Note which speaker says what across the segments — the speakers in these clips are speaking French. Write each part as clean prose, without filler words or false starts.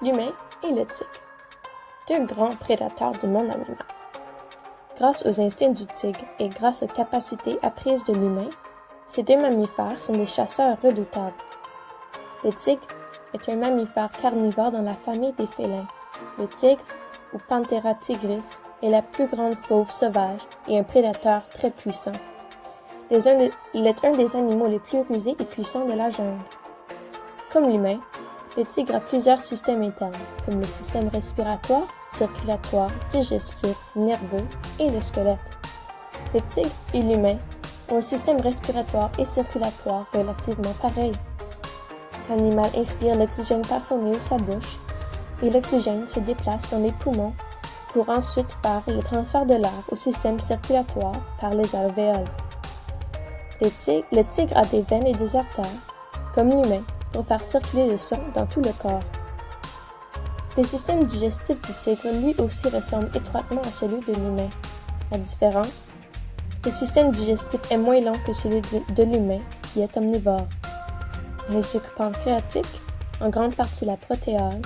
Speaker 1: l'humain et le tigre, deux grands prédateurs du monde animal. Grâce aux instincts du tigre et grâce aux capacités apprises de l'humain, ces deux mammifères sont des chasseurs redoutables. Le tigre est un mammifère carnivore dans la famille des félins. Le tigre, ou Panthera tigris, est la plus grande fauve sauvage et un prédateur très puissant. Il est un des animaux les plus rusés et puissants de la jungle. Comme l'humain, le tigre a plusieurs systèmes internes, comme le système respiratoire, circulatoire, digestif, nerveux et le squelette. Le tigre et l'humain ont un système respiratoire et circulatoire relativement pareil. L'animal inspire l'oxygène par son nez ou sa bouche, et l'oxygène se déplace dans les poumons pour ensuite faire le transfert de l'air au système circulatoire par les alvéoles. Le tigre a des veines et des artères, comme l'humain, pour faire circuler le sang dans tout le corps. Le système digestif du tigre lui aussi ressemble étroitement à celui de l'humain. La différence, le système digestif est moins long que celui de l'humain, qui est omnivore. Les sucres pancréatiques, en grande partie la protéase,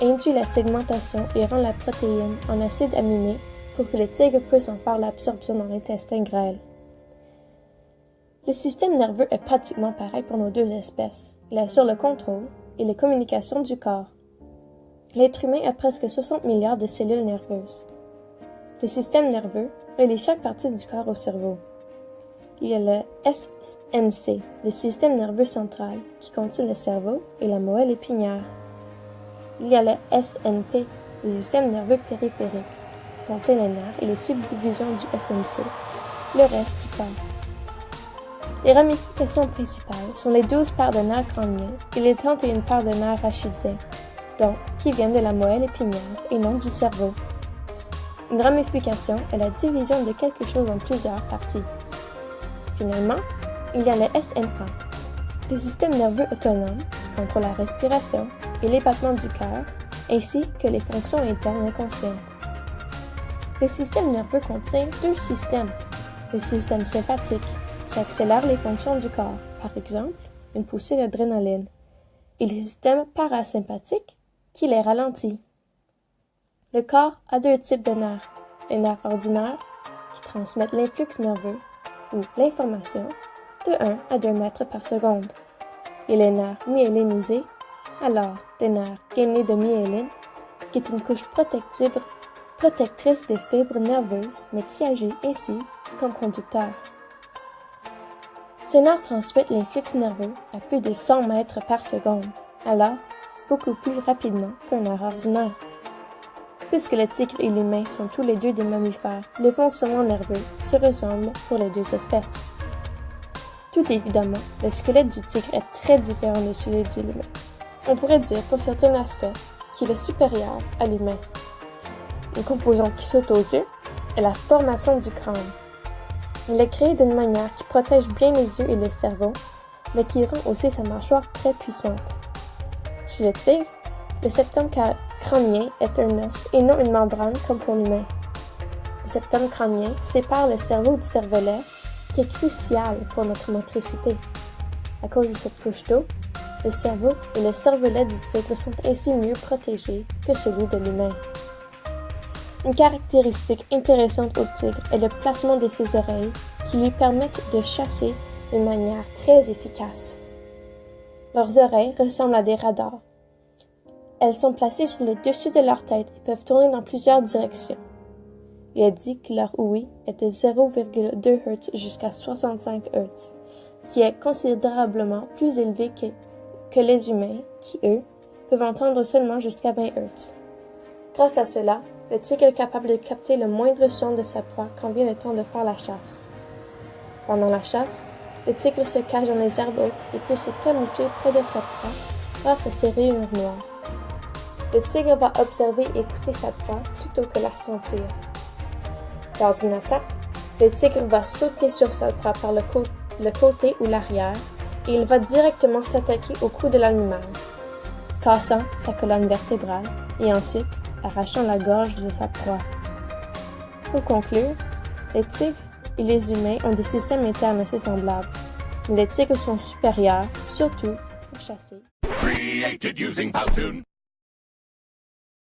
Speaker 1: induit la segmentation et rend la protéine en acide aminé pour que le tigre puisse en faire l'absorption dans l'intestin grêle. Le système nerveux est pratiquement pareil pour nos deux espèces. Il assure le contrôle et les communications du corps. L'être humain a presque 60 milliards de cellules nerveuses. Le système nerveux relie chaque partie du corps au cerveau. Il y a le SNC, le système nerveux central, qui contient le cerveau et la moelle épinière. Il y a le SNP, le système nerveux périphérique, qui contient les nerfs et les subdivisions du SNC, le reste du corps. Les ramifications principales sont les 12 paires de nerfs crâniens et les 31 paires de nerfs rachidiens, donc qui viennent de la moelle épinière et non du cerveau. Une ramification est la division de quelque chose en plusieurs parties. Finalement, il y a le SMA, le système nerveux autonome qui contrôle la respiration et les battements du cœur, ainsi que les fonctions internes inconscientes. Le système nerveux contient deux systèmes. Le système sympathique, qui accélère les fonctions du corps, par exemple, une poussée d'adrénaline, et le système parasympathique, qui les ralentit. Le corps a deux types de nerfs. Les nerfs ordinaires, qui transmettent l'influx nerveux, ou l'information, de 1 à 2 mètres par seconde, et les nerfs myélinisés, alors des nerfs gainés de myéline, qui est une couche protectrice des fibres nerveuses, mais qui agit ainsi comme conducteur. Ces nerfs transmettent l'influx nerveux à plus de 100 mètres par seconde, alors beaucoup plus rapidement qu'un nerf ordinaire. Puisque le tigre et l'humain sont tous les deux des mammifères, les fonctionnements nerveux se ressemblent pour les deux espèces. Tout évidemment, le squelette du tigre est très différent de celui de l'humain. On pourrait dire pour certains aspects qu'il est supérieur à l'humain. Une composante qui saute aux yeux est la formation du crâne. Il est créé d'une manière qui protège bien les yeux et le cerveau, mais qui rend aussi sa mâchoire très puissante. Chez le tigre, le septum crânien est un os et non une membrane comme pour l'humain. Le septum crânien sépare le cerveau du cervelet, qui est crucial pour notre motricité. À cause de cette couche d'eau, le cerveau et le cervelet du tigre sont ainsi mieux protégés que celui de l'humain. Une caractéristique intéressante au tigre est le placement de ses oreilles qui lui permettent de chasser d'une manière très efficace. Leurs oreilles ressemblent à des radars. Elles sont placées sur le dessus de leur tête et peuvent tourner dans plusieurs directions. Il est dit que leur ouïe est de 0,2 Hz jusqu'à 65 Hz, qui est considérablement plus élevé que les humains, qui, eux, peuvent entendre seulement jusqu'à 20 Hz. Grâce à cela, le tigre est capable de capter le moindre son de sa proie quand vient le temps de faire la chasse. Pendant la chasse, le tigre se cache dans les herbes hautes et peut se camoufler près de sa proie grâce à ses rayures noires. Le tigre va observer et écouter sa proie plutôt que la sentir. Lors d'une attaque, le tigre va sauter sur sa proie par le côté ou l'arrière et il va directement s'attaquer au cou de l'animal, cassant sa colonne vertébrale et ensuite arrachant la gorge de sa proie. Pour conclure, les tigres et les humains ont des systèmes internes assez semblables, mais les tigres sont supérieurs, surtout pour chasser. Created using Powtoon.